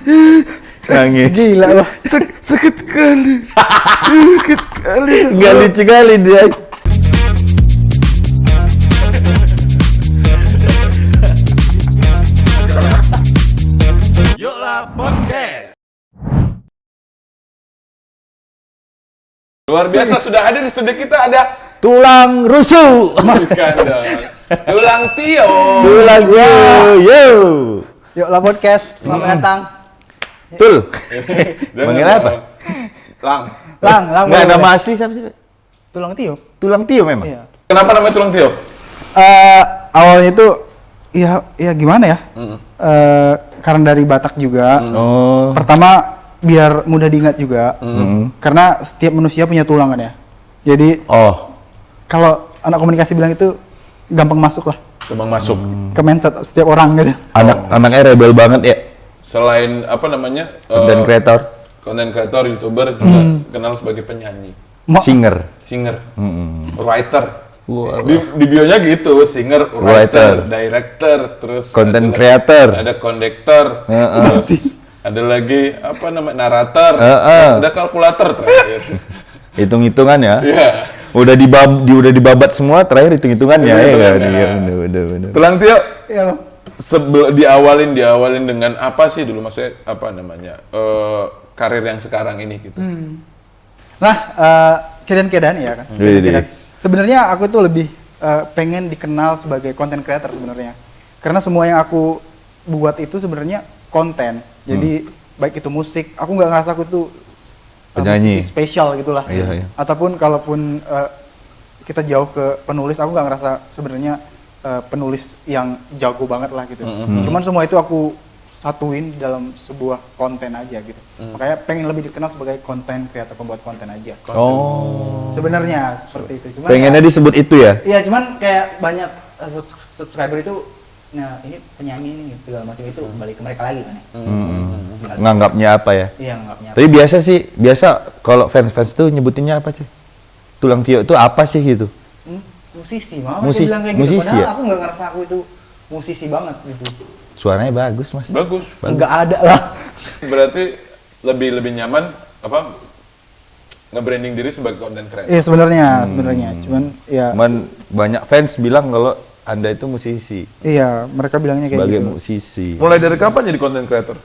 Nangis. Gila wah. Sakit kali. Sakit kali. Nggak lucu kali dia. Yuklah Podcast. Luar biasa, sudah hadir di studio kita ada Tulang rusuk. bukan dong. Tulang Tio. Tulang yo. Yuk lah podcast, selamat datang. Tul. Jangan Manggil dong. apa? Lang. Lang. Nggak boleh. nama asli siapa sih? Tulang Tio. Tulang Tio memang. Iya. Kenapa namanya Tulang Tio? Awalnya itu ya gimana ya? Karena dari Batak juga. Oh. Pertama biar mudah diingat juga. Karena setiap manusia punya tulang kan ya. Jadi Oh. kalau anak komunikasi bilang itu gampang masuk lah Kembang masuk. ke mindset setiap orang gitu. Anaknya rebel banget ya. Selain apa namanya? Dan kreator, Content creator, YouTuber juga kenal sebagai penyanyi, singer. singer, writer. Wah. Di bionya gitu, singer, writer, Writer. director, terus Content ada creator. ada kondektor, terus ada lagi apa namanya narator, ada kalkulator terakhir. Hitung-hitungan ya. Iya. Udah dibabat semua, terakhir hitung-hitungannya ya kan. Iya, bener. Tulang Tio, Iya, Bang. diawalin dengan apa sih dulu, maksudnya apa namanya karir yang sekarang ini gitu. Nah, kedan-kedan ya kan. Widih. Kedan-kedan. Sebenarnya aku tuh lebih pengen dikenal sebagai content creator sebenarnya. Karena semua yang aku buat itu sebenarnya konten. Jadi baik itu musik, aku nggak ngerasa aku tuh Penyanyi. musisi spesial gitulah. Iya. Ataupun kalaupun kita jauh ke penulis, aku nggak ngerasa sebenarnya penulis yang jago banget lah gitu. Cuman semua itu aku satuin di dalam sebuah konten aja gitu. Makanya pengen lebih dikenal sebagai konten kreator, pembuat konten aja. Oh. Sebenarnya seperti itu. Cuman Pengennya ya, disebut itu ya? iya, cuman kayak banyak subscriber itu, nah ini penyanyi ini segala macam itu balik ke mereka lagi kan ya. Nganggapnya apa ya? Iya, nganggapnya. Tapi biasa kalau fans tuh nyebutinnya apa sih? Tulang Tio itu apa sih gitu? Musisi, mama Musisi- bilang kayak gitu. musisi Padahal ya? aku nggak ngerasa aku itu musisi banget gitu. Suaranya bagus, Mas. Bagus. Nggak ada lah. Berarti lebih nyaman apa nge-branding diri sebagai content creator. Iya sebenarnya, cuman ya Cuman banyak fans bilang kalau Anda itu musisi. iya mereka bilangnya kayak Sebagai gitu. musisi. Mulai dari kapan jadi content creator?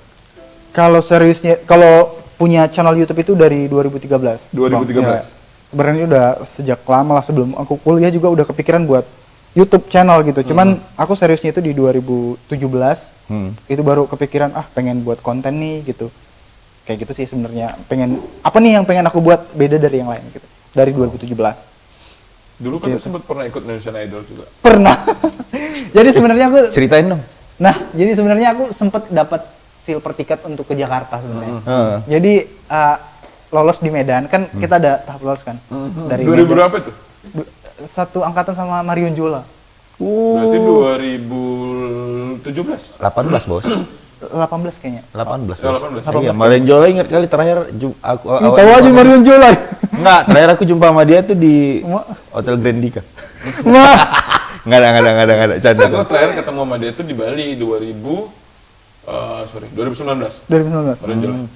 Kalau seriusnya, kalau punya channel YouTube itu dari 2013. 2013. Ya, sebenarnya udah sejak lama lah, sebelum aku kuliah juga udah kepikiran buat YouTube channel gitu. Cuman aku seriusnya itu di 2017. Itu baru kepikiran pengen buat konten nih gitu. Kayak gitu sih sebenarnya. Pengen apa nih yang pengen aku buat beda dari yang lain gitu. Dari 2017. Dulu kan sempat pernah ikut Indonesian Idol juga. Pernah. Jadi sebenarnya aku Ceritain dong. jadi sebenarnya aku sempet dapat silver ticket untuk ke Jakarta sebenarnya. Jadi lolos di Medan kan, kita ada tahap lolos kan. Dari 2000 Medan. berapa itu? Satu angkatan sama Marion Jola. Berarti 2017. 18, Bos. 18 kayaknya. 18. Ya, Bos. 18. Iya, Malenjola ingat kali terakhir aku Tahu aja Marion Jola. Enggak, terakhir aku jumpa sama dia tuh di Ma- Hotel Grandika. Wah. Enggak ada, canda. Aku terakhir ketemu sama dia tuh di Bali 2019. 2019. Merenjol.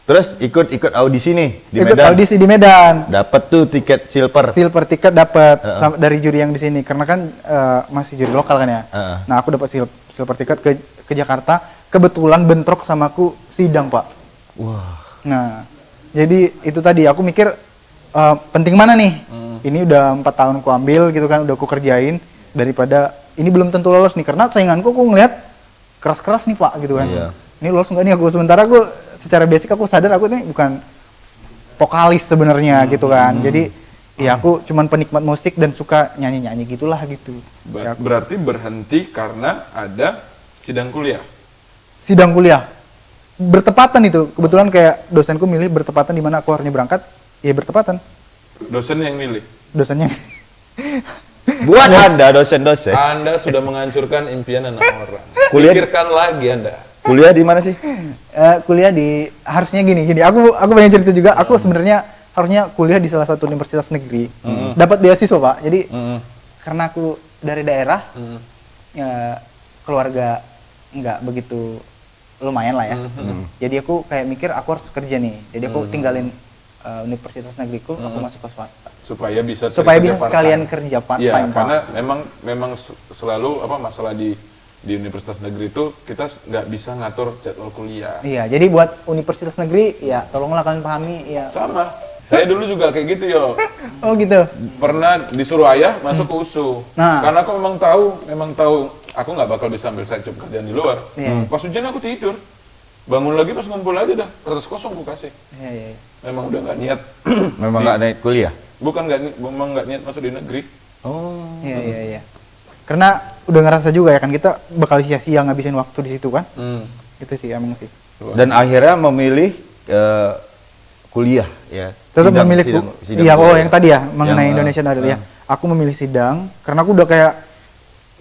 Terus ikut audisi nih di Ikut Medan. audisi di Medan. Dapat tuh tiket silver. Silver ticket dapat dari juri yang di sini, karena kan masih juri lokal kan ya. Nah, aku dapat silver ticket ke Jakarta. Kebetulan bentrok sama aku sidang, Pak. Wah. Nah, jadi itu tadi aku mikir penting mana nih? Ini udah 4 tahun ku ambil gitu kan, udah ku kerjain, daripada ini belum tentu lolos nih, karena sainganku aku ngeliat keras-keras nih, Pak, gitu kan. Iya. Ini lolos nggak nih aku? Sementara aku secara basic aku sadar aku nih bukan vokalis sebenarnya gitu kan. Jadi ya aku cuman penikmat musik dan suka nyanyi-nyanyi gitulah gitu. Ya, Berarti berhenti karena ada sidang kuliah. sidang kuliah bertepatan itu, kebetulan kayak dosenku milih bertepatan di mana aku harusnya berangkat, ya bertepatan Dosen yang milih. dosennya. Buat Anda dosen-dosen. Anda sudah menghancurkan impian anak orang. Kuliah- Pikirkan lagi Anda. Kuliah di mana sih? Kuliah di, harusnya gini aku pengen cerita juga. Aku sebenarnya harusnya kuliah di salah satu universitas negeri, dapat beasiswa, Pak. Jadi karena aku dari daerah, keluarga nggak begitu lumayan lah ya. Jadi aku kayak mikir aku harus kerja nih. Jadi aku tinggalin universitas negeriku, aku masuk ke swasta. Supaya bisa Sekalian kerja part Iya, time. karena memang selalu masalah di universitas negeri itu kita nggak bisa ngatur jadwal kuliah. Iya, jadi buat universitas negeri ya tolonglah kalian pahami ya. Sama. Saya dulu juga kayak gitu yo. Oh gitu. Pernah disuruh ayah masuk ke USU. Nah. Karena aku memang tahu aku nggak bakal bisa ambil side job kerjaan di luar. Iya. Pas ujian aku tidur. Bangun lagi pas ngumpul aja dah, kertas kosong aku kasih. Iya. Memang udah nggak niat. Memang nggak naik kuliah. Memang nggak niat masuk di negeri. Oh. Iya. Karena udah ngerasa juga ya kan kita bakal sia-sia ngabisin waktu di situ kan. Itu sih emang sih. Dan akhirnya memilih kuliah ya. Tetap memilih iya kuliah. yang tadi ya mengenai Yang, Indonesian Idol ya. Aku memilih sidang karena aku udah kayak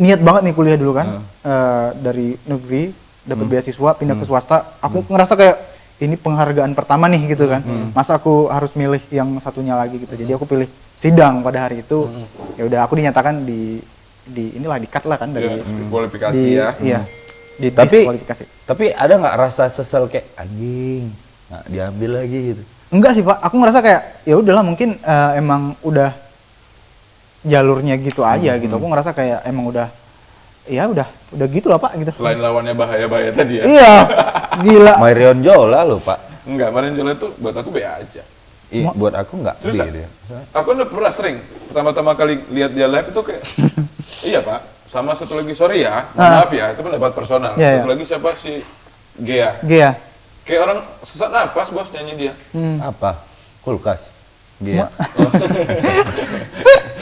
niat banget nih kuliah dulu kan. Dari negeri dapat beasiswa pindah ke swasta. Aku ngerasa kayak ini penghargaan pertama nih gitu kan. Masa aku harus milih yang satunya lagi gitu. Jadi aku pilih sidang pada hari itu. Ya udah aku dinyatakan di inilah di cut lah kan dari kualifikasi ya. Iya. Di Tapi kualifikasi. tapi ada nggak rasa sesal kayak anjing nggak diambil lagi gitu? Enggak sih Pak, aku ngerasa kayak ya udahlah mungkin emang udah jalurnya gitu aja gitu. Aku ngerasa kayak emang udah gitu lah Pak gitu. Selain lawannya bahaya tadi ya. Iya, gila. Marion Jola loh Pak. Enggak, Marion Jola itu buat aku be aja. Buat aku nggak Terus B dia. aku udah pernah sering pertama kali lihat dia live itu kayak iya Pak, sama satu lagi sorry ya, maaf ya, itu pendapat personal. Iya, Satu lagi siapa si Gea. Gea. Kayak orang sesak napas bos nyanyi dia. Apa? Kulkas. Dia.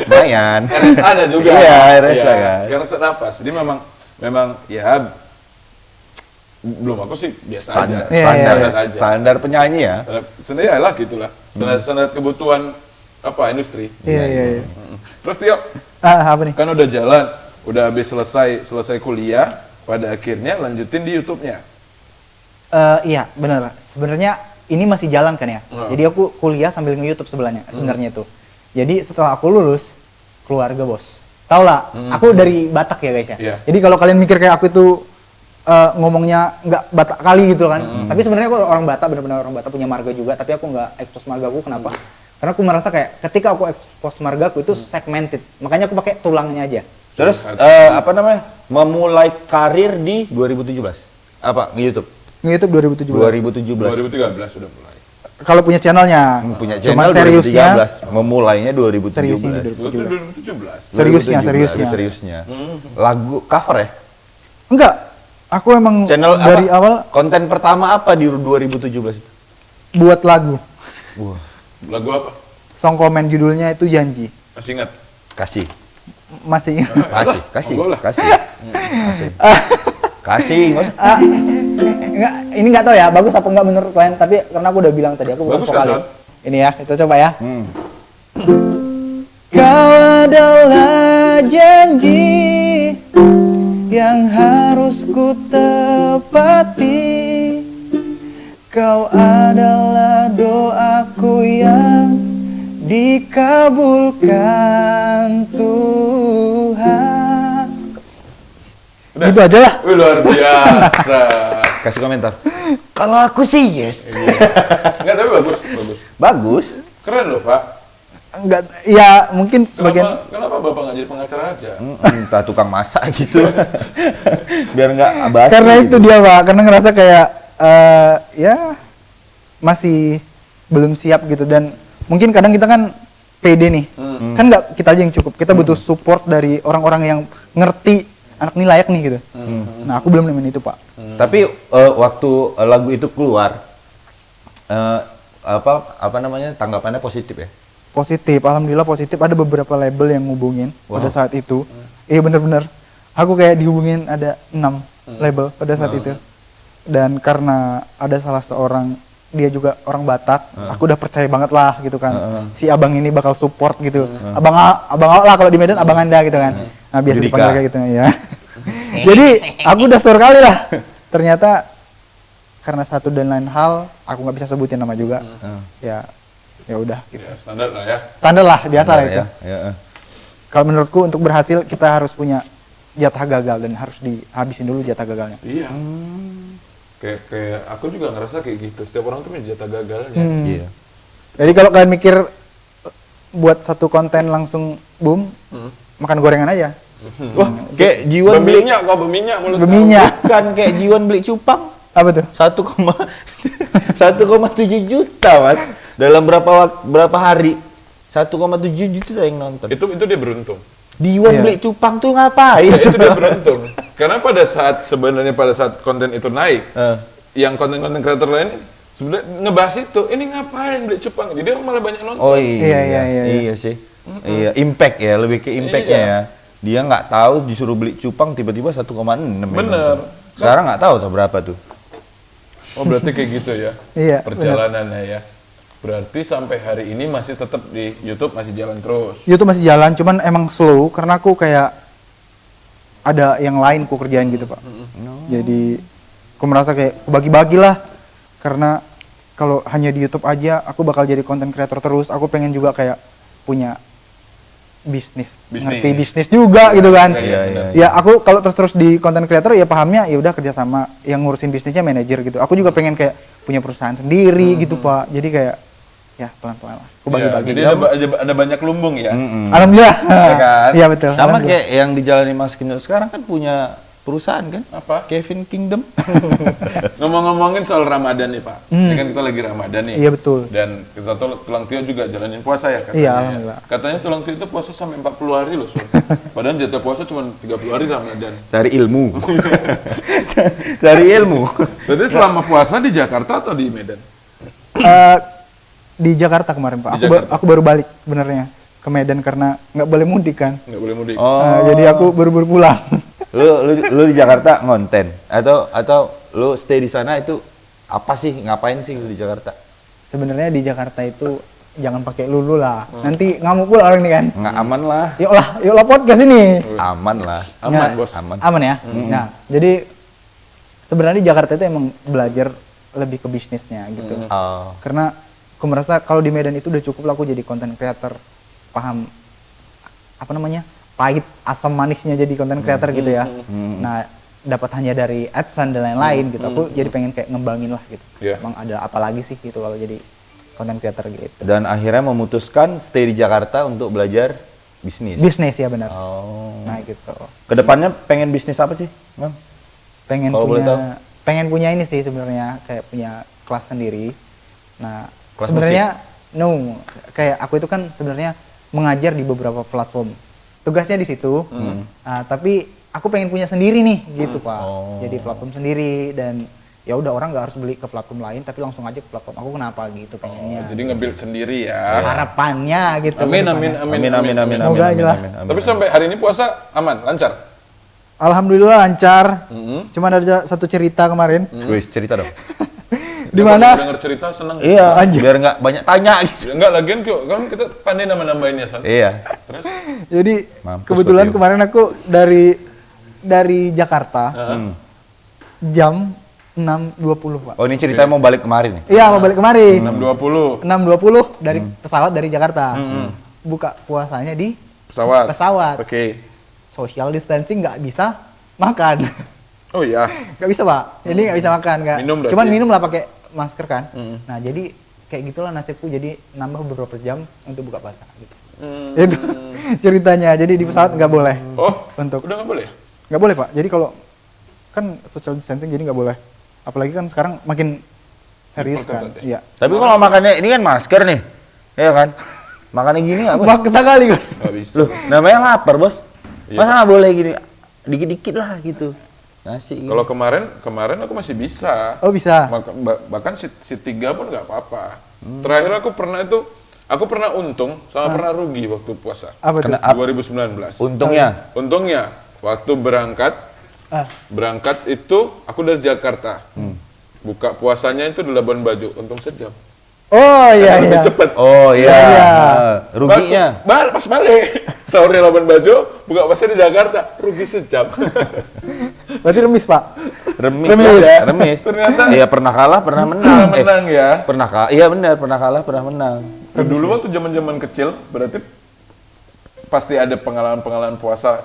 Lumayan. RS ada juga. Iya, RS Iya, kan. karena sesak napas. Jadi memang ya belum aku sih biasa aja. Standar penyanyi ya. Sebenarnya lah gitulah. Standar kebutuhan industri. Iya. Terus Tio, Apa nih? kan udah jalan, udah habis selesai kuliah, pada akhirnya lanjutin di YouTube-nya. Iya, benar. Sebenarnya ini masih jalan kan ya. Jadi aku kuliah sambil nge-YouTube sebenarnya itu. Jadi setelah aku lulus, keluarga bos. Tau lah, aku dari Batak ya guys ya. Iya. Jadi kalau kalian mikir kayak aku itu ngomongnya nggak Batak kali gitu kan. Tapi sebenarnya aku orang Batak, benar-benar orang Batak punya marga juga. Tapi aku nggak expose margaku, kenapa? Karena aku merasa kayak ketika aku expose margaku itu segmented. Makanya aku pakai tulangnya aja. Terus memulai karir di 2017. Apa? Nge-YouTube. Nge-YouTube 2017. 2013 sudah mulai. Kalau punya channelnya. Punya Cuman channel seriusnya 2013. Memulainya 2017. Seriusnya di Itu 2017. 2017. Seriusnya. Lagu cover ya? Enggak. Aku emang Channel dari apa? awal Konten pertama apa di 2017 itu? buat lagu. Wah, Lagu apa? Song komen judulnya itu Janji. Masih ingat? kasih. Masih. Kasih. Monggo lah. Kasih. Kasih. Nggak usah. Enggak, ini enggak tahu ya, bagus apa enggak menurut kalian, tapi karena aku udah bilang tadi aku bukan Bagus kan, vokalis. John? Ini ya, kita coba ya. Hmm. Kau adalah janji yang harus ku tepati. Kau adalah doaku yang dikabulkan Tuhan. Udah. Gitu aja lah. Wih, luar biasa. Kasih komentar. Kalau aku sih yes. Enggak, tapi bagus. Bagus. Keren loh, Pak. Enggak, ya mungkin sebagian Kenapa Bapak nggak jadi pengacara aja? Entah tukang masak gitu. Biar nggak basi. karena gitu. itu dia Pak, karena ngerasa kayak ya masih belum siap gitu, dan mungkin kadang kita kan pede nih, kan nggak kita aja yang cukup, kita butuh support dari orang-orang yang ngerti anak ini layak nih gitu. Nah aku belum nemuin itu Pak. Tapi waktu lagu itu keluar, apa namanya tanggapannya positif ya? Positif, alhamdulillah positif. Ada beberapa label yang ngubungin pada saat itu. Iya bener-bener, aku kayak dihubungin ada 6 label pada saat itu. Dan karena ada salah seorang, dia juga orang Batak, aku udah percaya banget lah gitu kan. Si abang ini bakal support gitu. Abang lah kalau di Medan abang Anda gitu kan. Nah biasa Judika. dipanggil kayak gitu ya. Jadi aku udah store kali lah. Ternyata karena satu dan lain hal, aku nggak bisa sebutin nama juga. Ya udah gitu. Ya, standar lah ya. Standar lah, biasa lah itu. Ya. Kalau menurutku untuk berhasil kita harus punya jatah gagal dan harus dihabisin dulu jatah gagalnya. Iya. Kayak aku juga ngerasa kayak gitu. Setiap orang tuh punya jatah gagalnya. Iya. Jadi kalau kalian mikir buat satu konten langsung boom, makan gorengan aja. Wah, kayak Jiwan beli Berminyak kok, berminyak mulut kamu. Berminyak. kan kayak Jiwan beli cupang Apa tuh? 1,7 juta, Mas. Dalam berapa hari? 1,7 juta yang nonton. Itu dia beruntung. Jiwan Iya. beli cupang tuh ngapain? Ya, itu dia beruntung. Karena pada saat konten itu naik, Eh. yang konten-konten kreator lain sebenarnya ngebahas itu, ini ngapain beli cupang? Jadi orang malah banyak nonton. Oh iya, Iya. iya sih. Iya, impact ya, lebih ke impactnya Iya. ya. Dia nggak tahu disuruh beli cupang tiba-tiba 1,6. yang Bener. nonton. Sekarang nggak tahu tuh berapa tuh. Oh berarti kayak gitu ya Iya, perjalanannya ya. Berarti sampai hari ini masih tetap di YouTube masih jalan terus. YouTube masih jalan, cuman emang slow karena aku kayak ada yang lain ku kerjain gitu Pak. Jadi aku merasa kayak bagi-bagi lah, karena kalau hanya di YouTube aja aku bakal jadi content creator terus. Aku pengen juga kayak punya bisnis, ngerti bisnis juga gitu kan. Iya, iya. Ya aku kalau terus di content creator ya pahamnya ya udah kerja sama yang ngurusin bisnisnya manajer gitu. Aku juga pengen kayak punya perusahaan sendiri gitu Pak. Jadi kayak ya pelan-pelan lah. Aku bagi-bagi. Jadi ada banyak lumbung ya. Alhamdulillah. Iya kan? Iya betul. Sama Alhamdulillah. kayak yang dijalani Mas Kinyo sekarang kan punya perusahaan kan? Apa? Kevin Kingdom. Ngomong-ngomongin soal Ramadan nih Pak. Ini kan kita lagi Ramadan nih. Iya, betul. Dan kita tuh Tulang Tio juga jalanin puasa ya katanya. Iya, ya. alhamdulillah. Katanya Tulang Tio itu puasa sampai 40 hari loh. Sob. Padahal jatah puasa cuma 30 hari Ramadan. Cari ilmu. Cari ilmu. Berarti selama puasa di Jakarta atau di Medan? Di Jakarta kemarin Pak. Di Jakarta. Aku baru balik benernya ke Medan karena nggak boleh mudik kan. Nggak boleh mudik. Oh. Jadi aku baru pulang. lu di Jakarta ngonten atau lu stay di sana itu apa sih, ngapain sih lu di Jakarta? Sebenarnya di Jakarta itu jangan pakai lulu lah. Nanti ngamuk pula orang ini kan. Nggak aman lah. Yuk lah podcast ini. Aman lah. Aman Nggak, bos. Aman. Aman ya. Nah, jadi sebenarnya di Jakarta itu emang belajar lebih ke bisnisnya gitu. Oh. Karena aku merasa kalau di Medan itu udah cukup lah aku jadi content creator, paham apa namanya, pahit asam manisnya jadi content creator gitu ya. Nah, dapat hanya dari AdSense dan lain-lain gitu. Aku jadi pengen kayak ngembangin lah gitu. Iya. Emang ada apa lagi sih gitu kalau jadi content creator gitu. Dan akhirnya memutuskan stay di Jakarta untuk belajar bisnis. Bisnis ya benar. Oh. Nah gitu. Kedepannya pengen bisnis apa sih, Bang? Pengen Kalau boleh tahu. punya ini sih sebenarnya, kayak punya kelas sendiri. Nah, Kelas sebenarnya kayak aku itu kan sebenarnya mengajar di beberapa platform. Tugasnya di situ. Nah, tapi aku pengen punya sendiri nih gitu, Pak. Oh. Jadi platform sendiri, dan ya udah orang nggak harus beli ke platform lain tapi langsung aja ke platform aku, kenapa gitu pengennya. Jadi nge-build sendiri ya. Harapannya gitu. Amin, kedepannya. amin. Semoga aja lah. Tapi sampai hari ini puasa aman, lancar. Alhamdulillah lancar. Cuman ada satu cerita kemarin. Wis, cerita dong. Di mana? Dengar cerita seneng. Iya, Anjir. biar nggak banyak tanya gitu. Ya, enggak lagian kok, kan kita pandai nama-namainnya San. Iya. Terus Jadi Mampus kebetulan Pak Tio. kemarin aku dari Jakarta jam 6.20 Pak. Oh, ini ceritanya mau balik kemarin nih. Iya mau balik kemari. 6.20 6.20 dari pesawat dari Jakarta. Buka puasanya di pesawat. pesawat. Oke. Social distancing nggak bisa makan. Oh iya. Nggak bisa Pak. Jadi nggak bisa makan nggak. Minum berarti Cuman ya? minum lah pakai masker kan. Nah jadi kayak gitulah nasibku, jadi nambah beberapa jam untuk buka puasa gitu. Itu ceritanya. Jadi di pesawat nggak boleh. Oh, Untuk udah nggak boleh? nggak boleh Pak. Jadi kalau kan social distancing jadi nggak boleh. Apalagi kan sekarang makin serius kan. Ketat ya? Iya. Tapi kalau makannya ini kan masker nih. Iya kan? Makannya gini nggak, Bos? Maksa kali kan. Nggak bisa. Loh, namanya lapar, Bos. Iya. Masa nggak boleh gini? Dikit-dikit lah gitu. Nasi gitu. Kalau kemarin aku masih bisa. Oh bisa. Bahkan si 3 pun nggak apa-apa. Terakhir aku pernah untung sama pernah rugi waktu puasa. Apa tuh? Kena- 2019. Untungnya. Untungnya waktu Ah. berangkat itu aku dari Jakarta. Buka puasanya itu di Labuan Bajo, untung sejam. Oh iya Lebih iya. cepet. Oh iya. Iya. Ruginya. Pas balik. Sahurnya Labuan Bajo, buka puasanya di Jakarta, rugi sejam. Berarti remis Pak. Remis. Remis. Ya. Remis. Ternyata. Iya, pernah kalah, pernah menang. Menang ya. Pernah kalah. Iya benar, pernah kalah, pernah menang. Dulu waktu zaman-zaman kecil, berarti pasti ada pengalaman-pengalaman puasa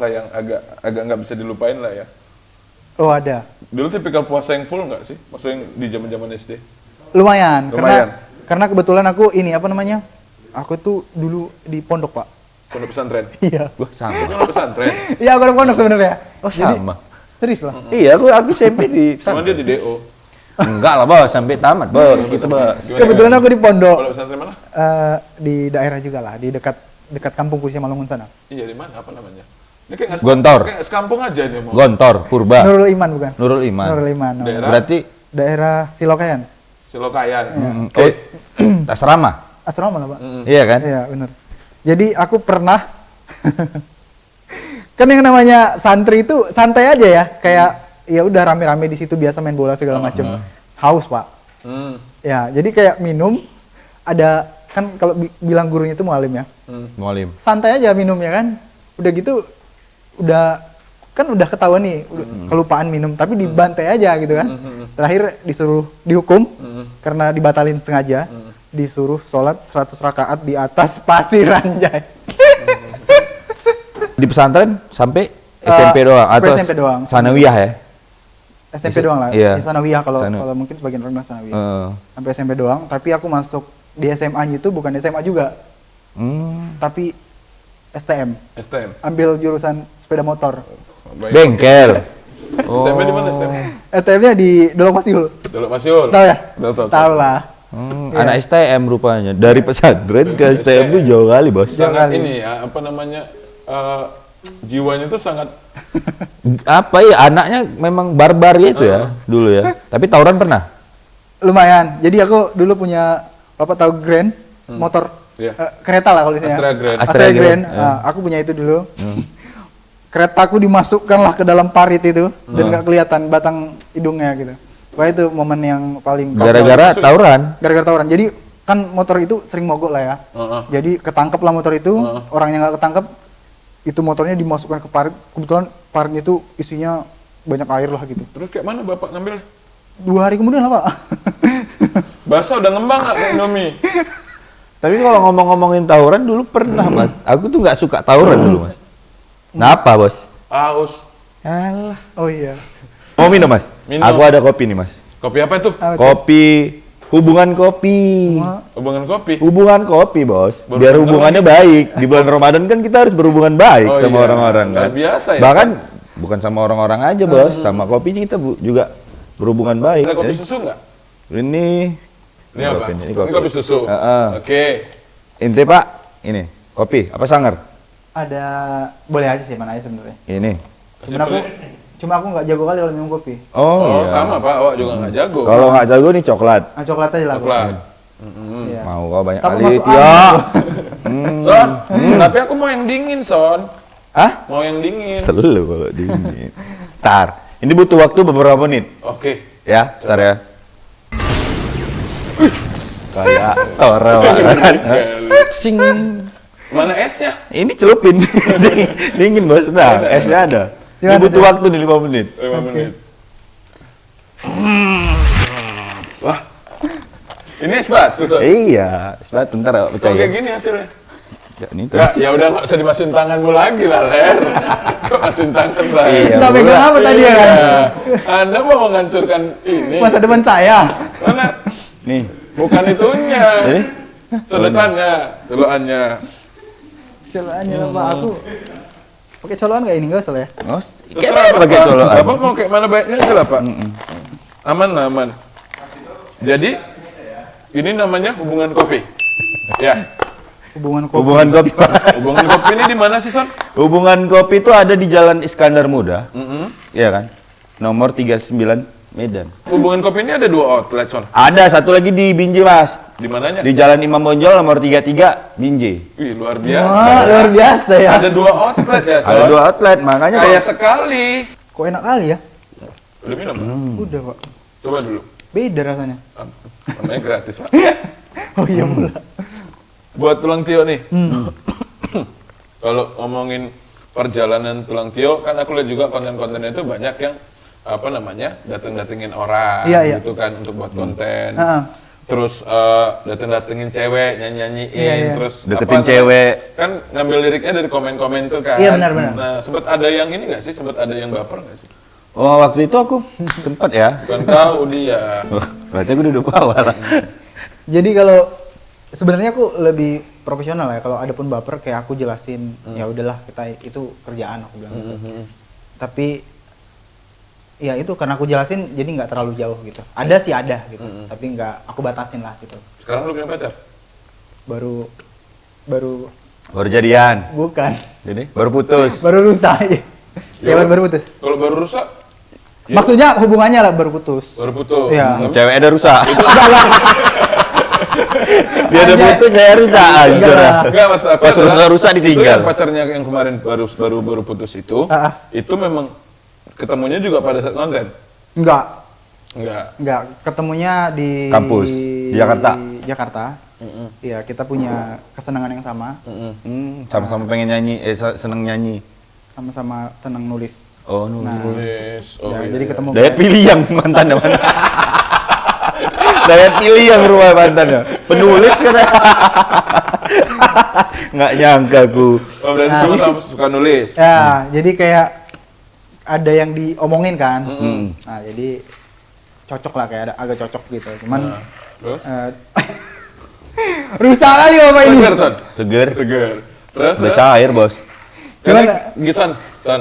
yang agak nggak bisa dilupain lah ya. Oh ada. Dulu tipikal puasa yang full nggak sih? Maksudnya yang di zaman-zaman SD? Lumayan. Lumayan. Karena kebetulan aku ini apa namanya? Aku tuh dulu di pondok, Pak. Pondok pesantren? Iya. Wah, sama. Pondok pesantren? Iya, aku di pondok sebenarnya. Oh, Jadi, sama. serius lah. Iya, aku SMP di Cuman dia di DO. Enggak lah, Bos, sampai tamat, Bos. Gitu, Bos. Gimana, Kebetulan gimana? aku di pondok. Pondok pesantren mana? Di daerah juga lah, di dekat kampung Kusia Malungun sana. Iya, di mana? Apa namanya? Ini kayak nggak Gontor. Kayak sekampung aja nih mau. Gontor, Purba. Nurul Iman bukan? Nurul Iman. Nurul Iman. oh. Daerah? Berarti Daerah Silokayan. Silokayan. asrama. Asrama lah, Pak. Iya kan? Iya, benar. Jadi aku pernah kan yang namanya santri itu santai aja ya, kayak ya udah rame-rame di situ biasa main bola segala macem. Haus, Pak. Hmm. Ya, jadi kayak minum ada kan kalau bilang gurunya itu mualim ya. Mualim. Santai aja minumnya kan. Udah gitu udah ketahuan nih udah kelupaan minum tapi dibantai aja gitu kan. Terakhir disuruh dihukum karena dibatalin sengaja. Disuruh sholat 100 rakaat di atas pasir anjay. Di pesantren sampai SMP doang atau SMP doang. sanawiyah ya? SMP doang lah. Iya. Ya, sanawiyah kalau Sanu. kalau mungkin sebagian orang bilang sanawiyah. Heeh. Sampai SMP doang, tapi aku masuk di SMA-nya itu bukan SMA juga, tapi STM. STM. Ambil jurusan sepeda motor. Baik. Bengkel. STM di mana STM? STM-nya di Dolok Masiul. Dulu Masiul. Tahu ya? Tahu. Tahu lah. Iya. Anak STM rupanya. Dari pesantren ke STM tuh jauh kali, Bos. Sangat kali. ini ya, apa namanya? Jiwanya itu sangat Apa ya, anaknya memang barbar gitu ya dulu ya. Tapi tawuran pernah? Lumayan. Jadi aku dulu punya Bapak tahu Grand motor Iya. kereta lah kalau istilahnya. Astra Grand. Astra Grand. Aku punya itu dulu. Keretaku dimasukkanlah ke dalam parit itu dan nggak kelihatan batang hidungnya gitu. Wah itu momen yang paling Gara-gara tawuran. gara-gara tawuran. Jadi kan motor itu sering mogok lah ya. Jadi ketangkep lah motor itu, orang yang nggak ketangkep itu motornya dimasukkan ke parit. Kebetulan paritnya itu isinya banyak air lah gitu. Terus kayak mana Bapak ngambil? 2 hari kemudian lah, Pak. Basah udah ngembang nggak kayak Indomie? Tapi kalau ngomong-ngomongin tawuran dulu pernah, Mas. Aku tuh nggak suka tawuran dulu, Mas. Kenapa, Bos? Aus. Alah. Oh iya. Mau minum, Mas? Minum. Aku ada kopi nih, Mas. Kopi apa itu? Apa tuh? Kopi hubungan kopi. Hubungan kopi. Hubungan kopi, Bos. Berhubungan Biar hubungannya baik. Di bulan Ramadan kan kita harus berhubungan baik Oh sama iya, orang-orang luar kan. biasa ya, Bahkan bukan sama orang-orang aja, Bos. Sama kopi kita juga berhubungan baik. Ada kopi Jadi, susu nggak? Ini Ini apa? kopi. Ini kopi susu. Heeh. Oke. Ente, Pak, ini kopi apa sangar? Ada boleh aja sih mana aja sebenarnya. Ini. Cuma aku nggak jago kali kalau minum kopi. Oh, iya. sama Pak. Awak juga nggak jago. Kalau nggak jago nih coklat. Coklat aja lah. aku. Coklat. Iya. Mau kau banyak Tapi kali. masuk Ya. angin. Son, tapi aku mau yang dingin, Son. Hah? Mau yang dingin. Selalu kalau dingin. Tar. Ini butuh waktu beberapa menit. Oke. Ya, sebentar ya. Kayak toro banget. Sing. Mana esnya? Ini celupin. Dingin, Bos. Nah, esnya ada. Ini Gimana, butuh Dek? waktu nih 5 menit. 5 menit. Wah. Ini es batu, Son. Iya, sebentar ntar Kok percaya. kayak gini hasilnya? Ya, ini tuh. Ya udah nggak usah dimasukin tanganmu lagi lah, Ler. Kok masukin tangan lah? Iya, Kita pegang apa tadi ya kan? Iya. Anda mau menghancurkan ini. Masa depan saya. Mana? Nih. Bukan itunya. Jadi, Celukannya, celukannya. Colokannya lah Pak, aku pakai colokan nggak ini nggak usah lah ya? oh, Terserah, kayak mana pakai Bapak. colokan? Bapak mau kayak mana baiknya aja lah, Pak. Aman lah, aman. Jadi, ini namanya hubungan kopi. Ya, Hubungan kopi. Hubungan kopi. hubungan kopi ini di mana sih, Son? Hubungan kopi itu ada di Jalan Iskandar Muda. Iya kan? Nomor 39 Medan. Hubungan kopi ini ada 2 outlet, Son. Ada satu lagi di Binjai, Mas. Di mananya? Di Jalan Imam Bonjol nomor 33 Binjai. Wih, luar biasa. Wah, luar biasa ya. Ada 2 outlet ya, Son. Ada 2 outlet, makanya Kaya kalau sekali. Kok enak kali ya? Udah minum, Pak? Udah Pak. Coba dulu. Beda rasanya. Namanya gratis, Pak. Oh iya pula. Buat tulang Tio nih. Kalau ngomongin perjalanan tulang Tio, kan aku lihat juga konten-kontennya itu banyak yang apa namanya dateng-datengin orang Iya, iya. gitu kan untuk buat konten. Heeh. Terus dateng-datengin cewek nyanyi-nyanyiin, Iya, iya. terus Deketin apa cewek. namanya, kan ngambil liriknya dari komen-komen tuh kan. Iya, benar-benar. Nah, sempat ada yang ini nggak sih? Sempat ada yang baper nggak sih? Oh, waktu itu aku sempat ya. Bukan kau dia. Wah, berarti aku duduk bawah lah. Jadi kalau sebenarnya aku lebih profesional ya, kalau ada pun baper kayak aku jelasin, ya udahlah kita itu kerjaan aku bilang gitu. Tapi ya itu karena aku jelasin jadi nggak terlalu jauh gitu. Ada sih ada gitu, tapi nggak aku batasin lah gitu. Sekarang lu punya pacar? Baru Baru jadian. bukan, Jadi baru putus. baru rusak ya. Ya baru putus. Kalau baru rusak, ya, Maksudnya hubungannya lah baru putus. baru putus. Iya. Cewek ada rusak. Enggak lah. Dia ada Anjay. putus kayak rusak Enggak anjir. lah. Enggak, maksud aku Pas adalah, rusak itu ditinggal. yang pacarnya yang kemarin baru putus itu, itu memang ketemunya juga pada saat konten. Enggak. Enggak. Ketemunya di Kampus, di Jakarta. Jakarta. Iya, kita punya kesenangan yang sama, Sama-sama pengen nyanyi, seneng nyanyi. sama-sama senang nulis. Oh, nulis. Nah, Nulis. Oh, ya, iya, jadi iya. ketemu Daya pilih yang mantan mana? Daya pilih yang rumah mantannya. Penulis katanya. Nggak nyangka aku. Oh, berarti sama-sama suka nulis. Ya, jadi kayak ada yang diomongin kan. Nah, jadi cocok lah, kayak ada agak cocok gitu. Cuman Nah, terus? rusak kali Bapak ini. Seger, Son. Seger. Seger. Terus, Udah cair, Bos. Karena Gisan, Son.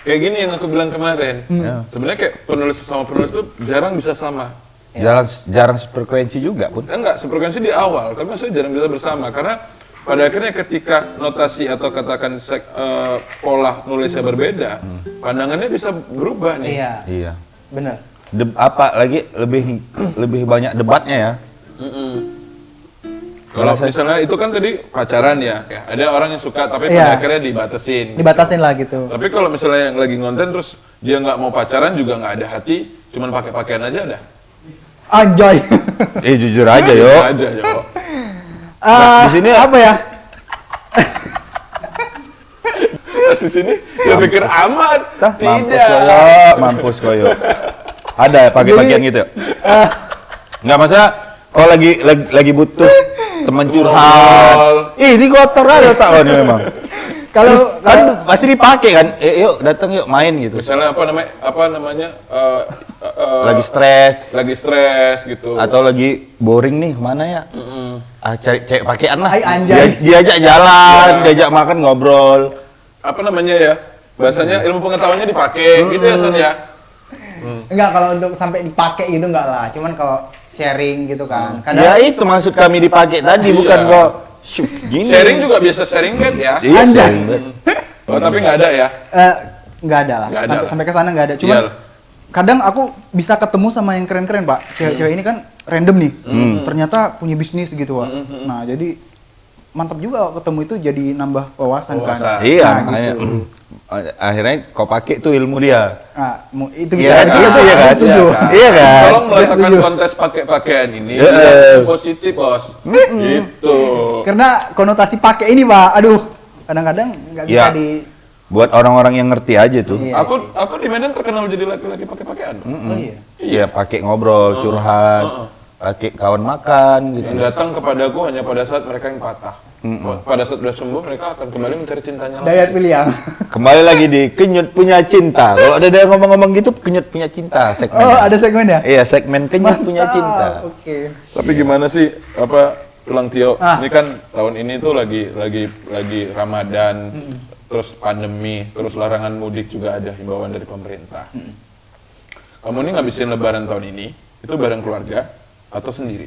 Kayak gini yang aku bilang kemarin. Sebenarnya kayak penulis sama penulis itu jarang bisa sama. Jarang frekuensi juga pun. Enggak, sefrekuensi di awal, tapi maksudnya jarang bisa bersama. Karena pada akhirnya ketika notasi atau katakan pola nulisnya berbeda, pandangannya bisa berubah nih. Iya, Iya. bener. Apa lagi lebih banyak debatnya ya? Kalau misalnya itu kan tadi pacaran ya, ada orang yang suka tapi Iya. pada akhirnya dibatasin. Dibatasin lah gitu. Tapi kalau misalnya yang lagi ngonten terus dia nggak mau pacaran juga nggak ada hati, cuman pakai pakaian aja ada. Anjay. Jujur aja yo. Aja yo. di sini apa ya? Pas di sini dia pikir aman. Mampus Tidak. koyo, mampus koyo. Ada ya pakai Jadi, bagian gitu ya? Nggak masalah kalau lagi butuh teman curhat. Ih, ini kotor aja otak kau nih memang. Kalau Kan pasti dipakai kan? Yuk datang yuk main gitu. Misalnya apa namanya Lagi stres lagi stres gitu. atau lagi boring nih, kemana ya? Cari cewek pakaian lah. Ay, anjay. Diajak jalan, Ya. diajak makan, ngobrol. Apa namanya ya? Bahasanya ilmu pengetahuannya dipakai gitu ya Son ya. enggak, kalau untuk sampai dipakai gitu enggak lah. Cuman kalau sharing gitu kan. Ya itu maksud kami dipakai tadi, Iya. bukan kok syuk, gini. Sharing juga biasa sharing bed ya. Iya, Anjay. sharing bed. Oh, tapi nggak ada ya. Enggak ada lah. Nggak ada Sampai, lah. sampai ke sana enggak ada. Cuman Iyalah. kadang aku bisa ketemu sama yang keren-keren, Pak. Cewek-cewek ini kan random nih. Ternyata punya bisnis gitu, Pak. Nah, jadi mantap juga ketemu itu, jadi nambah wawasan kan. Wawasan. Iya, Nah, makanya gitu. akhirnya kau pakai tuh ilmu dia. Nah, itu Iya bisa kan? itu Iya kan? setuju. Iya kan? Tolong meletakkan Setuju. kontes pakai pakaian ini Iya. yang positif bos. Gitu. Karena konotasi pakai ini, Pak. Aduh, kadang-kadang nggak bisa Iya. di Buat orang-orang yang ngerti aja tuh. Iya. Aku di Medan terkenal jadi laki-laki pakai pakaian. Oh iya. Iya, pakai ngobrol, curhat, pakai kawan makan gitu. Yang datang kepadaku hanya pada saat mereka yang patah. Pada saat sudah sembuh mereka akan kembali mencari cintanya lagi. Dayat pilihan. Kembali lagi di Kenyut Punya Cinta. Kalau ada yang ngomong-ngomong gitu, Kenyut Punya Cinta segmen. Oh, ada segmen ya? Iya, segmen Kenyut Punya Cinta. Oke. Tapi gimana sih Tulang Tio? Ah. Ini kan tahun ini tuh lagi Ramadan, terus pandemi, terus larangan mudik juga ada himbauan dari pemerintah. Kamu ini ngabisin Lebaran tahun ini itu bareng keluarga atau sendiri?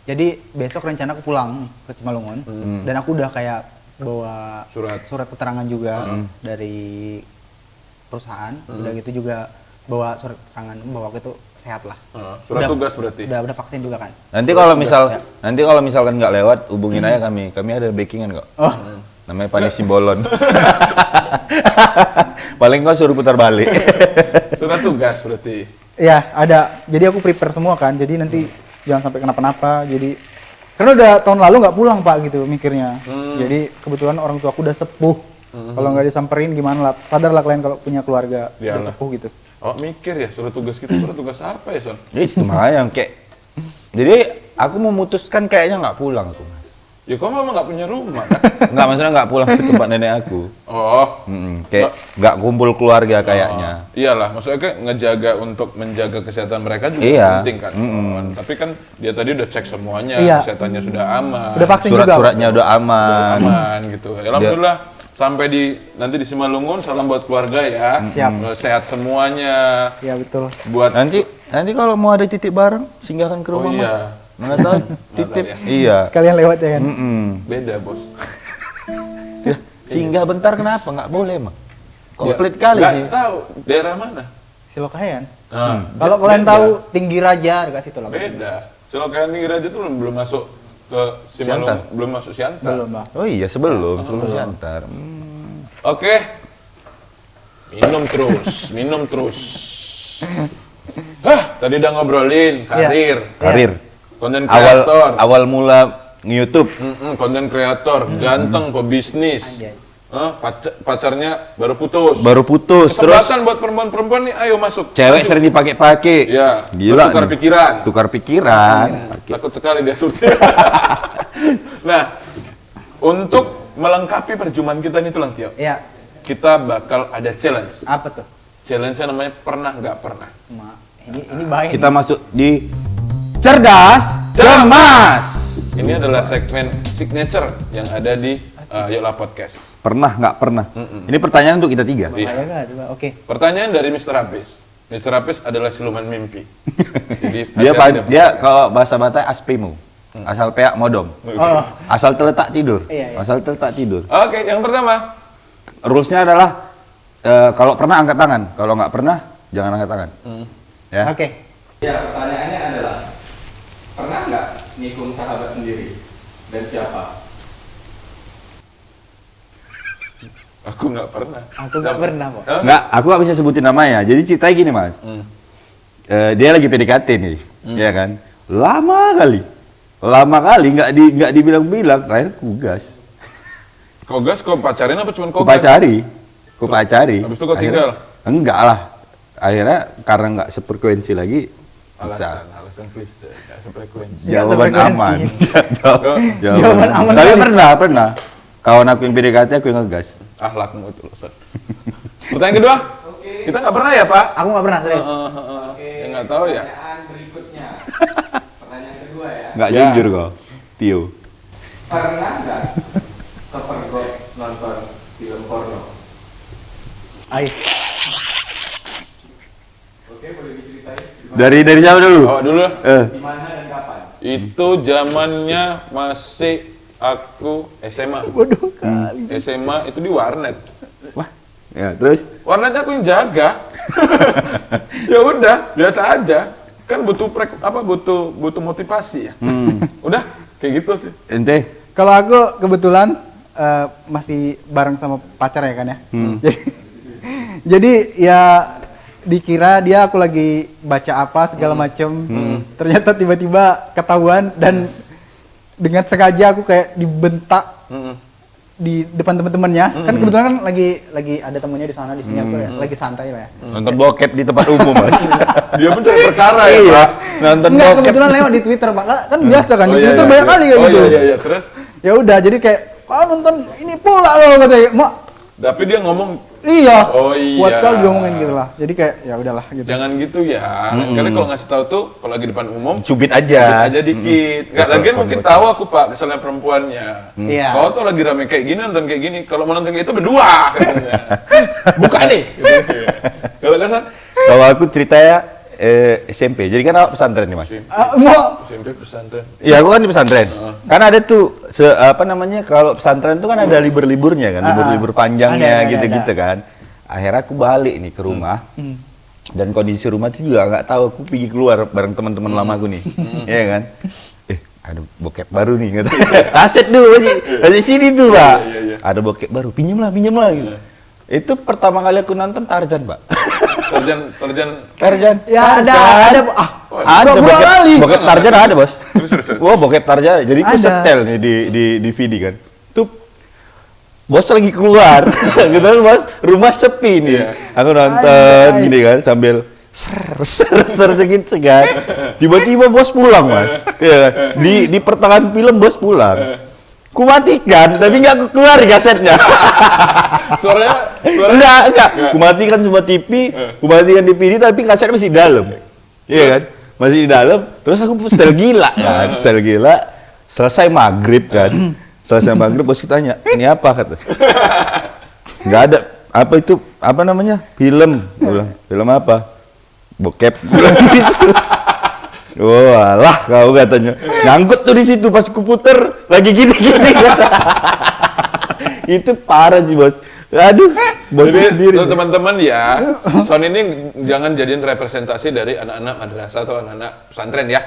Jadi besok rencana aku pulang ke Simalungun dan aku udah kayak bawa Surat. keterangan juga dari perusahaan. Udah gitu juga bawa surat keterangan bahwa aku itu sehat lah. Surat Udah- tugas berarti. Udah vaksin juga kan. Nanti kalau misalkan nggak lewat, hubungin aja kami. Kami ada backingan kok. Oh. Namanya Pani Simbolon. Paling kau suruh putar balik. Surat tugas berarti. Iya, ada. Jadi aku prepare semua kan. Jadi nanti jangan sampai kenapa-napa. Jadi karena udah tahun lalu nggak pulang, Pak, gitu mikirnya. Jadi kebetulan orang tua aku udah sepuh. Kalau nggak disamperin gimana lah. Sadarlah kalian kalau punya keluarga udah Iyalah. sepuh gitu. Oh mikir ya surat tugas kita, surat tugas apa ya Son? Itu makanya kayak. Jadi aku memutuskan kayaknya nggak pulang tuh, Mas. Ya kok mama nggak punya rumah kan? Enggak, maksudnya nggak pulang ke tempat nenek aku. Oh. Kayak nggak kumpul keluarga kayaknya. Iyalah, maksudnya kayak untuk menjaga kesehatan mereka juga Iya. penting kan. Tapi kan dia tadi udah cek semuanya, Iya. kesehatannya sudah aman. Udah vaksin juga. Surat-suratnya udah aman. Aman gitu. Ya, alhamdulillah sampai nanti di Simalungun, salam buat keluarga ya. Siap. Sehat semuanya. Ya betul. Buat Nanti kalau mau ada titip bareng, singgahkan ke rumah Oh, Mas. iya. Nggak tahu, titip. ya. Iya. Kalian lewat ya kan? beda, Bos. Ya, singgah bentar kenapa? Nggak boleh, Mang. Komplit Ya, kali nggak nih. tahu daerah mana. Silokayan. Nah, Kalau kalian beda. tahu Tinggi Raja dekat situ lah. Beda. Selokan Tinggi Raja itu belum masuk ke Simalungun, Siantar. belum masuk Siantar. Belum, Bang. Oh iya, sebelum Siantar. Oke. Minum terus. Hah, tadi udah ngobrolin karir, Karir. konten kreator, Awal mula nge-YouTube. konten kreator, ganteng, pebisnis. Anjay. Pacarnya baru putus. Terus Kesempatan buat perempuan-perempuan nih, ayo masuk. cewek sering dipakai-pakai. Ya, Gila. tukar nih. pikiran. Tukar pikiran. Takut sekali dia surti. Nah, untuk melengkapi perjumpaan kita nih Tulang Tio, Iya. kita bakal ada challenge. Apa tuh? Challenge-nya namanya pernah nggak pernah. Ini bahaya. Kita masuk di cerdas, cemas. Ini adalah segmen signature yang ada di Yokla Podcast. Pernah nggak pernah? Ini pertanyaan untuk kita tiga. Bahaya nggak? Coba. Oke. Pertanyaan dari Mr. Hafiz. Mr. Hafiz adalah siluman mimpi. Jadi Dia hati-hati dia kalau bahasa Batak aspemu. Asal peak modom. Oh. Asal terletak tidur. Iya, iya. Asal terletak tidur. Oke, yang pertama. Rules-nya adalah kalau pernah angkat tangan, kalau nggak pernah jangan angkat tangan. Ya. Oke. Ya, pertanyaannya adalah pernah nggak nikung sahabat sendiri dan siapa? Aku nggak pernah. Aku nggak pernah, Pak. Hah? Nggak, aku nggak bisa sebutin namanya. Jadi ceritanya gini mas, dia lagi PDKT nih, ya kan? Lama kali nggak dibilang-bilang, terakhir kugas, Kogas kau pacarin apa cuma kogas? kupacari. Habis itu kau tinggal? Enggak lah, akhirnya karena nggak sefrekuensi lagi, bisa. Alasan klise, nggak sefrekuensi. Jawaban sefrekuensi. aman. Jawaban aman Tapi kali. pernah. Kawan aku yang PDKT, aku yang ngegas. Akhlakmu itu loh, Son. Pertanyaan kedua? Kita nggak pernah ya, Pak? Aku nggak pernah serius. Ya nggak tahu ya. Pertanyaan berikutnya. Pertanyaan kedua ya. Nggak Ya. jujur kau, Tio. Pernah nggak kepergok nonton film porno? Ayo. Oke, boleh diceritain Dari siapa dulu? Awak dulu. di mana dan kapan? Itu zamannya masih aku SMA. Bodoh kali. SMA itu di warnet. Wah, ya terus? Warnetnya aku yang jaga. Ya udah, biasa aja. Kan butuh butuh motivasi ya. Udah, kayak gitu sih. Ente? Kalau aku kebetulan masih bareng sama pacar ya kan ya. Jadi ya dikira dia aku lagi baca apa segala macem. Ternyata tiba-tiba ketahuan dan dengan sengaja aku kayak dibentak di depan teman-temannya. Kan kebetulan kan lagi ada temennya di sana di sini aku ya, lagi santai lah ya. Nonton bokep di tempat umum, Mas. Dia pun cari perkara ya, Iya, Pak. nonton Enggak, bokep. kebetulan lewat di Twitter, Pak. Kan biasa kan di Oh, iya, Twitter iya, banyak iya. kali kayak Oh, gitu. iya, terus? Ya udah, jadi kayak kau nonton ini pula loh katanya. Mak, Tapi dia ngomong, iya. Oh, iya. Buat kau diomongin gitu lah. Jadi kayak ya udahlah gitu. jangan gitu ya. Lain kali kalau ngasih tahu tuh, kalau lagi depan umum, Cubit cubit aja. aja dikit. Nggak, lagian mungkin tahu aku Pak, kesalahan perempuannya. Iya. Kau tuh lagi rame kayak gini, nonton kayak gini. Kalau mau nonton kayak itu berdua. Katanya. Buka nih. Kalau Kasan? Kalau aku ceritanya SMP. Jadi kan awak pesantren nih, Mas. Mau SMP pesantren. Iya, aku kan di pesantren. Kan ada tuh apa namanya, kalau pesantren tuh kan ada libur-liburnya kan, libur-libur panjangnya Ada, gitu-gitu kan. Akhirnya aku balik nih ke rumah. Dan kondisi rumah tuh juga nggak tahu, aku pergi keluar bareng teman-teman lama aku nih. Iya kan? Ada bokep baru nih kata. Kaset dulu masih sini tuh, Pak. Iya. Ada bokep baru, pinjem lah gitu. Itu pertama kali aku nonton Tarzan, Pak. Tarzan. ya ada Ada dua kali. bokep Tarzan ada, Bos. Terus. Wah, bokep Tarzan. Jadi itu Ada. setel nih di DVD kan. Tuh bos lagi keluar, gitu kan, Bos. Rumah sepi nih. Iya. Aku nonton Ay. gini kan sambil ser gitu kan. Tiba-tiba bos pulang, Mas. Iya kan? Di pertengahan film bos pulang. Ku matikan, tapi nggak ku keluar kasetnya. Suaranya Enggak. Ku matikan semua TV, ku matikan DVD, tapi kaset masih di dalam. Iya kan? Masih di dalam. Terus aku setel gila kan, setel gila. Selesai maghrib kan. Selesai maghrib bosku tanya, ini apa kata? Nggak ada. Apa itu? Apa namanya? Film. Gua bilang, film apa? Bokep. Gua bilang gitu. Oh alah kau katanya. Nyangkut tuh di situ pas kuputer lagi gini-gini. Itu parah sih bos. Aduh, bos Jadi sendiri. tuh teman-teman ya, Son ini jangan jadiin representasi dari anak-anak madrasah atau anak-anak pesantren ya.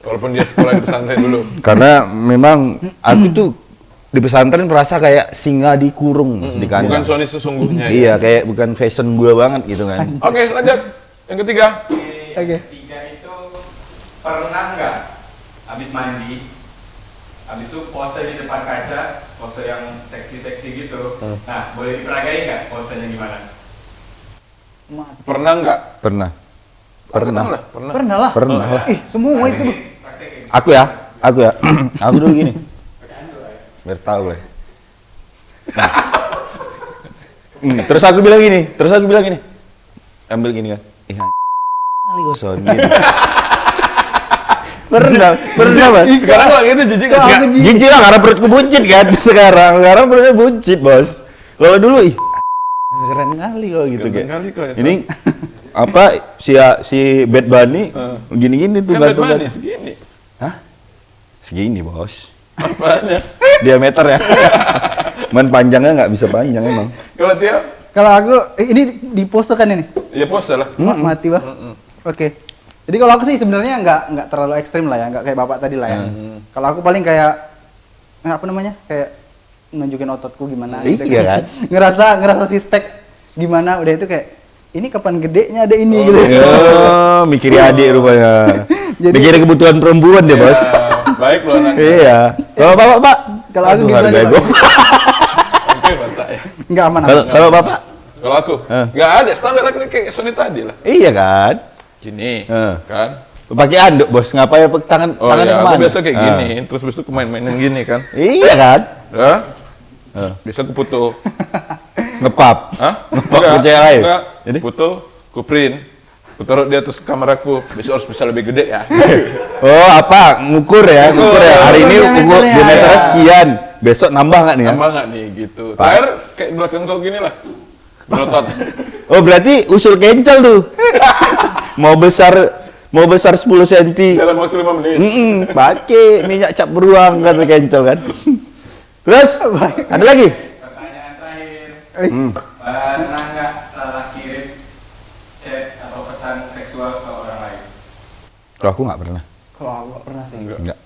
Walaupun dia sekolah di pesantren dulu. Karena memang aku tuh di pesantren merasa kayak singa dikurung Mas, di kandang. Bukan Sony sesungguhnya. Iya, kayak bukan fashion gua banget gitu kan. Oke, lanjut. Yang ketiga. Oke. Ketiga itu pernah nggak habis mandi, habis itu pose di depan kaca, pose yang seksi-seksi gitu. Nah, boleh diperagain nggak posenya gimana? Pernah nggak? Pernah. Pernah. Pernah lah. Pernah lah. Ih, semua itu. Bu. Praktekin. Aku ya. Aku dulu gini. Biar tahu lah. Nah. Terus aku bilang gini. Ambil gini kan. Kali gosong gitu. Pernah Mas. Sekarang kok gitu jijik kan? Nggak, jijik lah karena perutku buncit kan sekarang perutnya buncit bos. Kalau dulu keren kali kok gitu Keren kayak. kali kok ya, Ini apa si Bad Bunny gini-gini tuh Kan gantungan. manis segini. Hah? Segini bos. Apanya? Diameter ya. Man panjangnya nggak bisa panjang emang. Kalau Tio? Kalau aku ini di pose kan ini. Ya pose lah. Mati bah. Oke. Jadi kalau aku sih sebenarnya nggak terlalu ekstrim lah ya, nggak kayak bapak tadi lah ya. Kalau aku paling kayak apa namanya, kayak nunjukin ototku gimana. Iya kan? ngerasa suspek gimana. Udah itu kayak ini kapan gedenya ada ini gitu. Oh, mikirin adik rupanya. Jadi- Mikirin kebutuhan perempuan dia bos. Baik loh anaknya. Iya. Kalau bapak pak? Kalau aku Aduh, gitu harga aja, ego. Oke, mantap ya. Nggak aman. Kalau bapak? Kalau aku, nggak ada standar aku kayak Sony tadi lah. Iya kan? Gini, Heeh. kan? Pakai anduk bos, ngapain tangan Oh tangannya ya, kemana? aku biasa kayak gini, terus habis itu main-mainin gini kan. Iya kan? Ya? Bisa aku foto. Ngepap. Hah? Ngepap ke cewek lain? Enggak. Jadi? Foto, ku print. Ku taruh di atas kameraku. Besok harus bisa lebih gede ya. Oh apa? Ngukur ya? Hari ini Ngukur ukur diameternya. diameternya Iya. sekian. Besok nambah nggak nih ya? Tambah nggak nih gitu. Pak. Terakhir kayak belakang kau gini lah. Berotot. Oh berarti usul kencel tuh. Mau besar 10 cm. Dalam waktu 5 menit. Pakai minyak cap beruang kata kencel kan. Terus ada lagi? Pertanyaan terakhir, Eh, pernah nggak salah kirim chat atau pesan seksual ke orang lain? Kalau aku nggak pernah. Kalau aku nggak pernah sih. Enggak.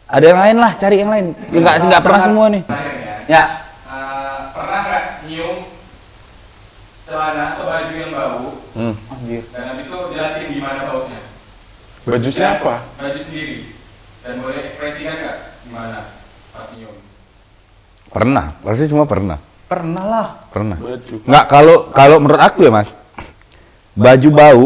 Ada yang lain lah, cari yang lain. Ya nggak pernah semua nih. Terakhirnya, Ya. pernah nggak nyium celana atau baju yang bau Anjir. dan habis itu jelasin gimana baunya? Baju siapa? Baju sendiri. Dan boleh ekspresikan nggak gimana pas nyium? Pernah, pasti semua pernah. Pernah lah. Pernah. Baju. Nggak, kalau menurut aku ya mas, baju bau,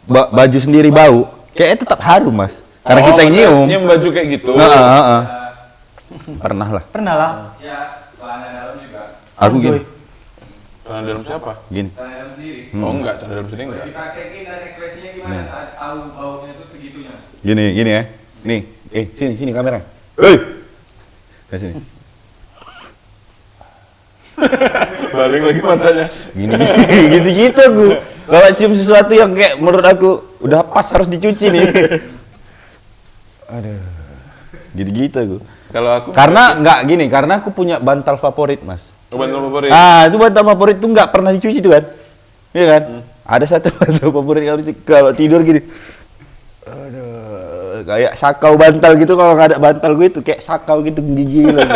baju sendiri bau, kayaknya tetap harum mas. Karena kita yang maksudnya nyium. nyium baju kayak gitu. Heeh. Pernah lah. Pernah lah. Ya, celana dalam juga. Aku gini, Celana dalam siapa? gini. Celana dalam sendiri. Oh enggak, celana dalam sini Boleh enggak. dipraktekin dan ekspresinya gimana saat tahu baunya itu segitunya? Gini ya. Nih, sini kamera. Hei, ke sini. Balik lagi matanya. Gini, gitu aku. Kalau cium sesuatu yang kayak menurut aku udah pas harus dicuci nih. Aduh, gitu aku. Kalau aku Karena nggak gini, karena aku punya bantal favorit mas. bantal favorit. Ah, itu bantal favorit tuh nggak pernah dicuci tuh kan? Iya kan? Ada satu bantal favorit kalau tidur gini. Aduh, kayak sakau bantal gitu. Kalau nggak ada bantal gue itu kayak sakau gitu gigi lagi.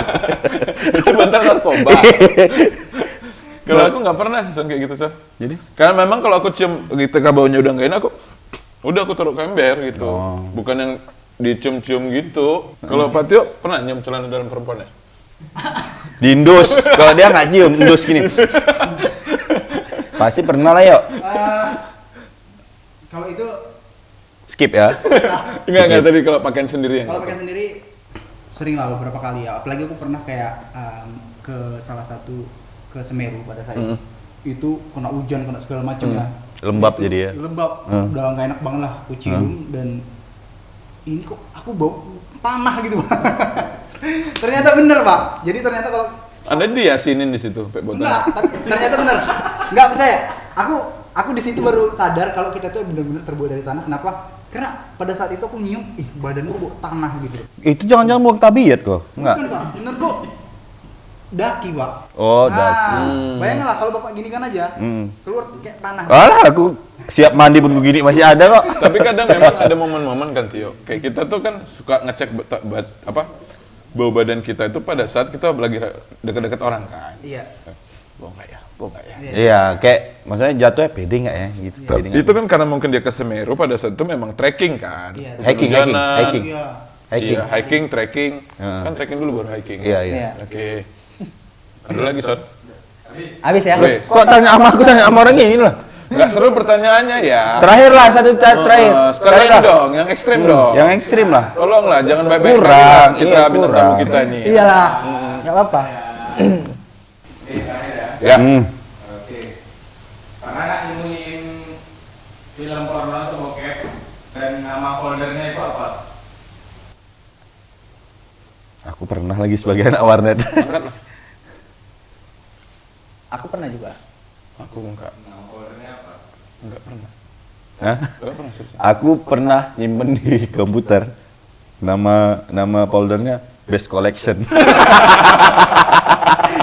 Itu bantal narkoba. Kalau aku nggak pernah sih Son, kayak gitu Son. Jadi? Karena memang kalau aku cium ketika baunya udah nggak enak, aku taruh ke ember gitu. Bukan yang dicium-cium gitu. Kalau Pak Tio pernah nyium celana dalam perempuan ya? Diindus. Kalau dia nggak cium, indus gini. Pasti pernah lah yuk. Kalau itu Skip ya. Enggak tadi kalau pakaian sendiri yang. kalau pakai sendiri sering lah beberapa kali ya. Apalagi aku pernah kayak ke salah satu ke Semeru pada saat itu kena hujan, kena segala macam lah. Lembab Itu jadi ya. lembab, udah nggak enak banget lah aku cium dan ini kok aku bau tanah gitu Pak. Ternyata bener Pak, jadi ternyata kalau Anda diasinin di situ, Pak Botan. enggak, tapi ternyata bener, nggak percaya, aku di situ baru sadar kalau kita tuh bener-bener terbuat dari tanah. Kenapa? Karena pada saat itu aku nyium, badanku bau tanah gitu. Itu jangan-jangan buang tabiat kok? Enggak. Bukan Pak, bener kok daki Pak. Oh, daki. Bayangin lah kalau Bapak gini kan aja, keluar kayak tanah. Alah, aku siap mandi pun begini masih ada kok. Tapi kadang memang ada momen-momen kan Tio, kayak kita tuh kan suka ngecek bau badan kita itu pada saat kita lagi dekat-dekat orang kan. Iya. Bau nggak ya? Bau nggak ya? Iya, kayak maksudnya jatuhnya pede nggak ya gitu. Pede nggak? Itu kan karena mungkin dia ke Semeru pada saat itu memang trekking kan. Iya. Hiking. Iya. Iya, hiking, trekking. Heeh. Kan trekking dulu baru hiking. Iya. Iya. Oke. Ada lagi, Son? Habis ya? Wes. Kok tanya sama aku, tanya sama orang ini lah. Nggak seru pertanyaannya ya. Terakhir lah, satu terakhir. Sekarang Terakhir ini lah. dong, yang ekstrim dong. Yang ekstrim lah. Tolonglah, jangan baik-baik Kurang, citra iya, bintang kurang. tamu kita ini. Iyalah, nggak apa-apa. Terakhir ya. Ya. Oke. Pernah nggak nemuin film porno atau bokep dan nama foldernya itu apa? Aku pernah lagi sebagai anak warnet. Angkat lah. Aku pernah juga. Aku enggak. Nama foldernya apa? Enggak pernah. Hah? Enggak pernah serius. Aku pernah nyimpen di komputer. Nama foldernya Best Collection.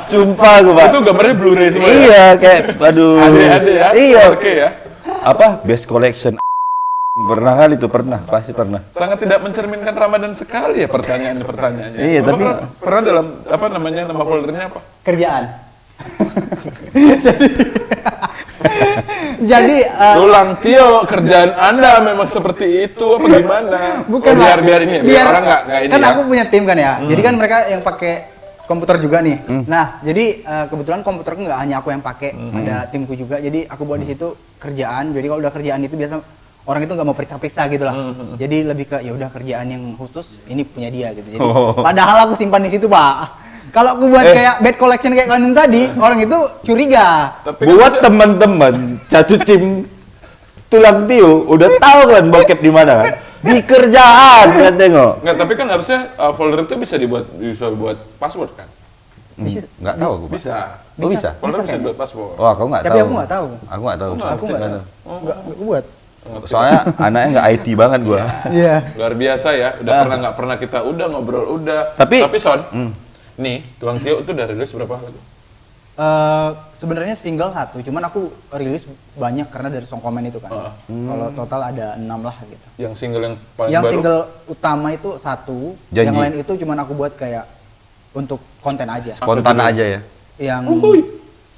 Sumpah gue, Pak. Itu gambarnya Blu-ray semua ya? Iya, kayak aduh. Ada ya? Iya. Oke ya. Apa? Best Collection. Pernah kali itu, pasti pernah. Sangat tidak mencerminkan Ramadan sekali ya pertanyaannya. Iya, Bapak tapi- pernah dalam apa namanya nama foldernya apa? Kerjaan. Jadi Tulang Tio, kerjaan Anda memang seperti itu apa gimana? bukan Oh, biar Pak. biar ini ya, biar orang nggak ini kan ya. aku punya tim kan ya. Jadi kan mereka yang pakai komputer juga nih. Nah, jadi kebetulan komputerku nggak hanya aku yang pakai, ada timku juga. Jadi aku buat di situ kerjaan. Jadi kalau udah kerjaan itu biasa orang itu nggak mau periksa-periksa gitu lah. Jadi lebih ke ya udah kerjaan yang khusus ini punya dia gitu. Jadi padahal aku simpan di situ, Pak. Kalau aku buat kayak bad collection kayak kalian tadi, orang itu curiga. Tapi kan Buat bisa- teman-teman satu tim Tulang Tio udah tahu kan bokep di mana kan? Di kerjaan kan tengok. Nggak, tapi kan harusnya folder itu bisa buat password kan? Bisa. Nggak tahu aku, Pak. Bisa. Oh, bisa? Folder bisa kayaknya. buat password. Oh, aku nggak tahu. Tapi aku nggak tahu. Aku nggak tahu. Aku nggak tahu. Nggak aku buat. Soalnya anaknya nggak IT banget gua. Iya. Luar biasa ya. Udah pernah nggak pernah kita udah ngobrol udah. Tapi- Son, nih Tulang Tio itu udah rilis berapa lagu? Sebenarnya single satu, cuman aku rilis banyak karena dari song komen itu kan. Kalau total ada 6 lah gitu. Yang single yang paling Yang baru? single utama itu satu, Janji. yang lain itu cuman aku buat kayak untuk konten aja. Spontan Apa aja ya. Yang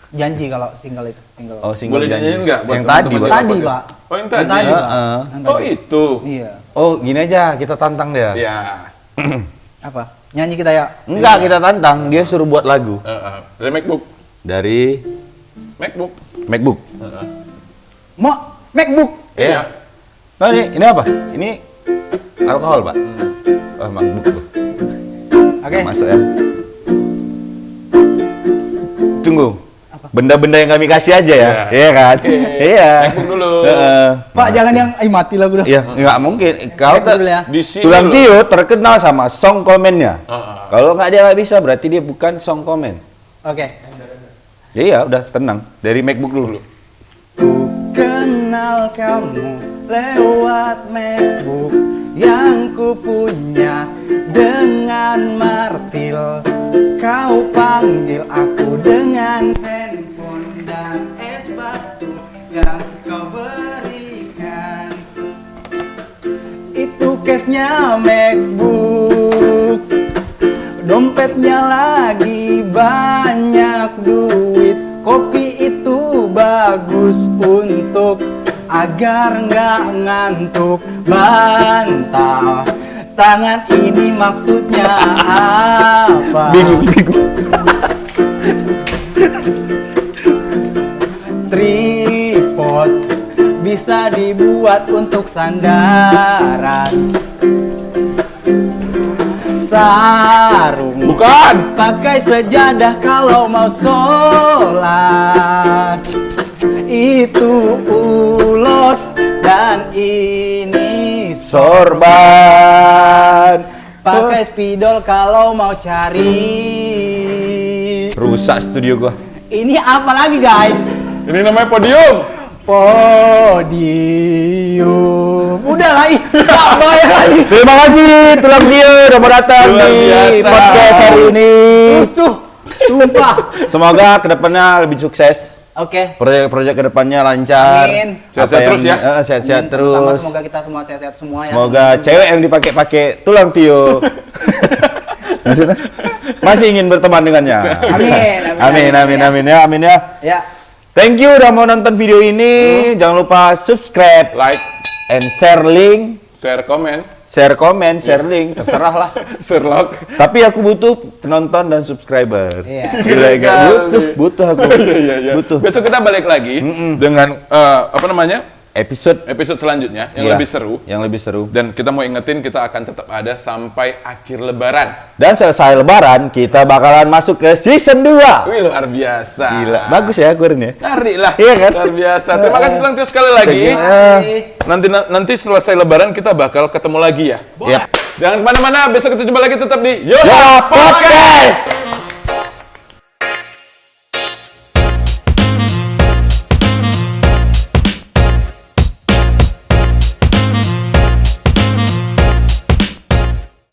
janji kalau single itu, single. Oh, single Boleh janji. nyanyiin nggak buat Yang tadi, teman-teman Pak. yang Tadi, podcast? Pak. Oh, yang tadi. Pak. Heeh. Yang Oh, tadi. itu. Iya. Oh, gini aja kita tantang dia. Ya. Apa? Nyanyi kita ya. Enggak, kita tantang. Dia suruh buat lagu Dari MacBook. dari MacBook. MacBook. Mau MacBook. Iya. Nah, ini apa? Ini alkohol, Pak. Oh, MacBook tuh. Oke. Masuk ya. Tunggu. Benda-benda yang kami kasih aja ya. Iya. Iya kan? Oke. Iya. MacBook dulu. Heeh. Pak, jangan yang mati lagu dah. Iya, nggak mungkin. Kau MacBook dulu ya. Di sini Tulang loh. Tio terkenal sama song komennya. Heeh. Kalau nggak dia nggak bisa, berarti dia bukan song komen. Oke. Ya iya, udah tenang. Dari MacBook dulu. Kenal kamu lewat MacBook yang ku punya dengan martil. Kau panggil aku dengan handphone dan es batu yang kau berikan. Itu case-nya MacBook, dompetnya lagi banyak duit. Kopi itu bagus untuk agar nggak ngantuk. Bantal tangan ini maksudnya apa? Bingung. Tripod bisa dibuat untuk sandaran. sarung. Bukan. Pakai sejadah kalau mau sholat. Itu ulos dan ini Sorban. pakai spidol kalau mau cari. Rusak studio gua. Ini apa lagi guys? Ini namanya podium. Podium. Udah lah, tak bayar lagi. Terima kasih Tulang Dio udah mau datang Luar di biasa. podcast hari ini. Terus tuh, sumpah. Semoga kedepannya lebih sukses. Oke. Proyek-proyek kedepannya lancar. Amin. Sehat-sehat terus ya. Sehat-sehat Sama terus. semoga kita semua sehat-sehat semua ya. Semoga cewek yang dipakai-pakai Tulang Tio. Maksudnya masih ingin berteman dengannya. Amin ya. Ya. Thank you udah mau nonton video ini. Jangan lupa subscribe, Like, and share link, share, komen, share link, terserah lah. Sherlock. Tapi aku butuh penonton dan subscriber. Iya. Gila, gak? Butuh aku. Iya. Butuh. Besok kita balik lagi dengan episode selanjutnya yang Iya, lebih seru. Yang lebih seru. Dan kita mau ingetin kita akan tetap ada sampai akhir Lebaran. Dan selesai Lebaran kita bakalan masuk ke season 2. Wih, luar biasa. Gila, bagus ya Gurin ya. Cari lah. Iya kan? Luar biasa. Terima kasih Tulang Tio sekali lagi. Nanti selesai Lebaran kita bakal ketemu lagi ya. Yap. Jangan kemana-mana. Besok kita jumpa lagi tetap di Yola Podcast.